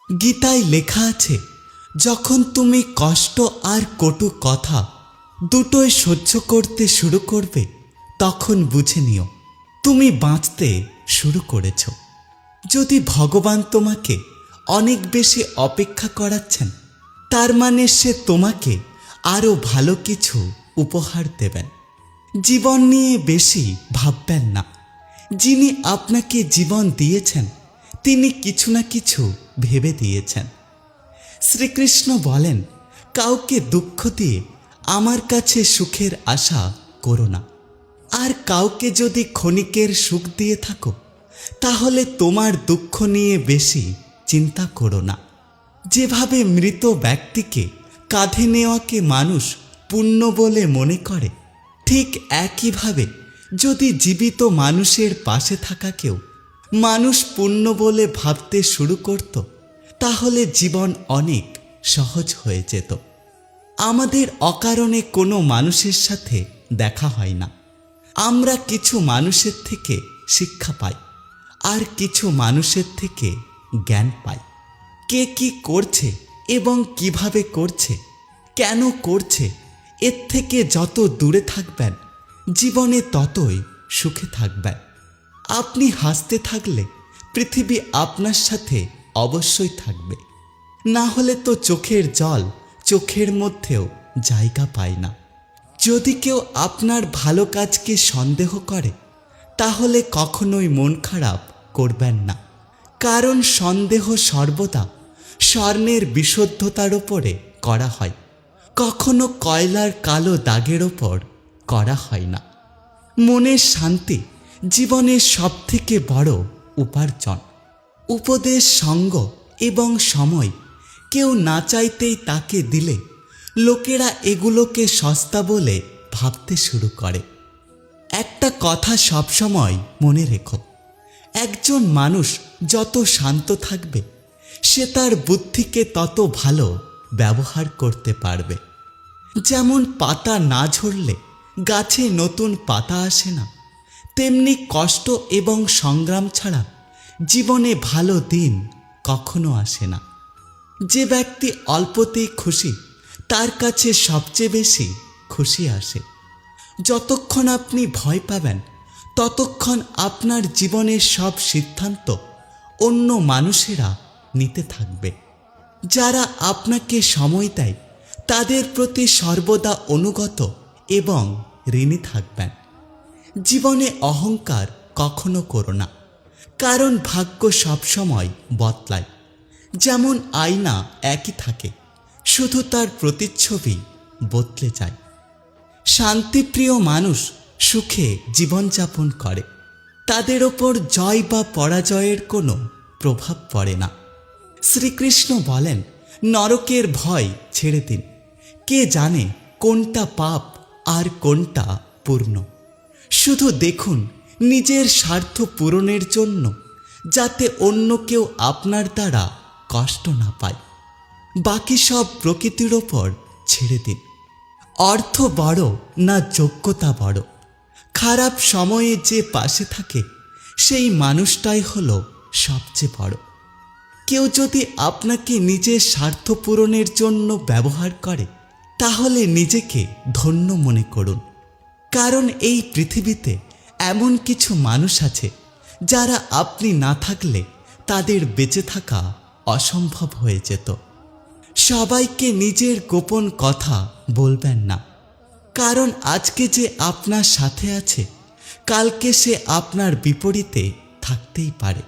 গীতায় লেখা আছে, যখন তুমি কষ্ট আর কটু কথা দুটোই সহ্য করতে শুরু করবে, তখন বুঝে নিও তুমি বাঁচতে শুরু করেছ। যদি ভগবান তোমাকে অনেক বেশি অপেক্ষা করাচ্ছেন, তার মানে সে তোমাকে আরও ভালো কিছু উপহার দেবেন। জীবন নিয়ে বেশি ভাববেন না। যিনি আপনাকে জীবন দিয়েছেন, তিনি কিছু না কিছু ভেবে দিয়েছেন। শ্রীকৃষ্ণ বলেন, কাউকে দুঃখ দিয়ে আমার কাছে সুখের আশা করো না। আর কাউকে যদি ক্ষণিকের সুখ দিয়ে থাকো, তাহলে তোমার দুঃখ নিয়ে বেশি চিন্তা করো না। যেভাবে মৃত ব্যক্তিকে কাঁধে নেওয়াকে মানুষ পুণ্য বলে মনে করে, ঠিক একইভাবে যদি জীবিত মানুষের পাশে থাকাকেও মানুষ পুণ্য বলে ভাবতে শুরু করত, তাহলে জীবন অনেক সহজ হয়ে যেত। আমাদের অকারণে কোনো মানুষের সাথে দেখা হয় না। আমরা কিছু মানুষের থেকে শিক্ষা পাই, আর কিছু মানুষের থেকে জ্ঞান পাই। কে কি করছে এবং কিভাবে করছে, কেন করছে, এর থেকে যত দূরে থাকবেন, জীবনে ততই সুখে থাকবেন। আপনি হাসতে থাকলে পৃথিবী আপনার সাথে অবশ্যই থাকবে, না হলে তো চোখের জল চোখের মধ্যেও জায়গা পায় না। যদি কেউ আপনার ভালো কাজকে সন্দেহ করে, তাহলে কখনোই মন খারাপ করবেন না, কারণ সন্দেহ সর্বদা স্বর্ণের বিশুদ্ধতার ওপরে করা হয়, কখনো কয়লার কালো দাগের ওপর করা হয় না। মনের শান্তি জীবনের সবথেকে বড় উপার্জন। উপদেশ, সঙ্গ এবং সময় কেউ না চাইতেই তাকে দিলে লোকেরা এগুলোকে সস্তা বলে ভাবতে শুরু করে। একটা কথা সবসময় মনে রেখো, একজন মানুষ যত শান্ত থাকবে, সে তার বুদ্ধিকে তত ভালো ব্যবহার করতে পারবে। যেমন পাতা না ঝরলে গাছে নতুন পাতা আসে না, তেমনি কষ্ট এবং সংগ্রাম ছাড়া জীবনে ভালো দিন কখনো আসে না। যে ব্যক্তি অল্পতেই খুশি, তার কাছে সবচেয়ে বেশি খুশি আসে। যতক্ষণ আপনি ভয় পাবেন, ততক্ষণ আপনার জীবনের সব সিদ্ধান্ত অন্য মানুষেরা নিতে থাকবে। যারা আপনাকে সময় দেয়, তাদের প্রতি সর্বদা অনুগত এবং ঋণী থাকবেন। জীবনে অহংকার কখনো করো না, কারণ ভাগ্য সবসময় বদলায়। যেমন আয়না একই থাকে, শুধু তার প্রতিচ্ছবি বদলে যায়। শান্তিপ্রিয় মানুষ সুখে জীবনযাপন করে, তাদের ওপর জয় বা পরাজয়ের কোনো প্রভাব পড়ে না। শ্রীকৃষ্ণ বলেন, নরকের ভয় ছেড়ে দিন। কে জানে কোনটা পাপ আর কোনটা পূর্ণ। শুধু দেখুন নিজের স্বার্থ পূরণের জন্য, যাতে অন্য কেউ আপনার দ্বারা কষ্ট না পায়। বাকি সব প্রকৃতির ওপর ছেড়ে দিন। অর্থ বড় না যোগ্যতা বড়, খারাপ সময়ে যে পাশে থাকে, সেই মানুষটাই হলো সবচেয়ে বড়। কেউ যদি আপনাকে নিজের স্বার্থ পূরণের জন্য ব্যবহার করে, তাহলে নিজেকে ধন্য মনে করুন, কারণ এই পৃথিবীতে এমন কিছু মানুষ আছে, যারা আপনি না থাকলে তাদের বেঁচে থাকা অসম্ভব হয়ে যেত। সবাইকে নিজের গোপন কথা বলবেন না, কারণ আজকে যে আপনার সাথে আছে, কালকে সে আপনার বিপরীতে থাকতেই পারে।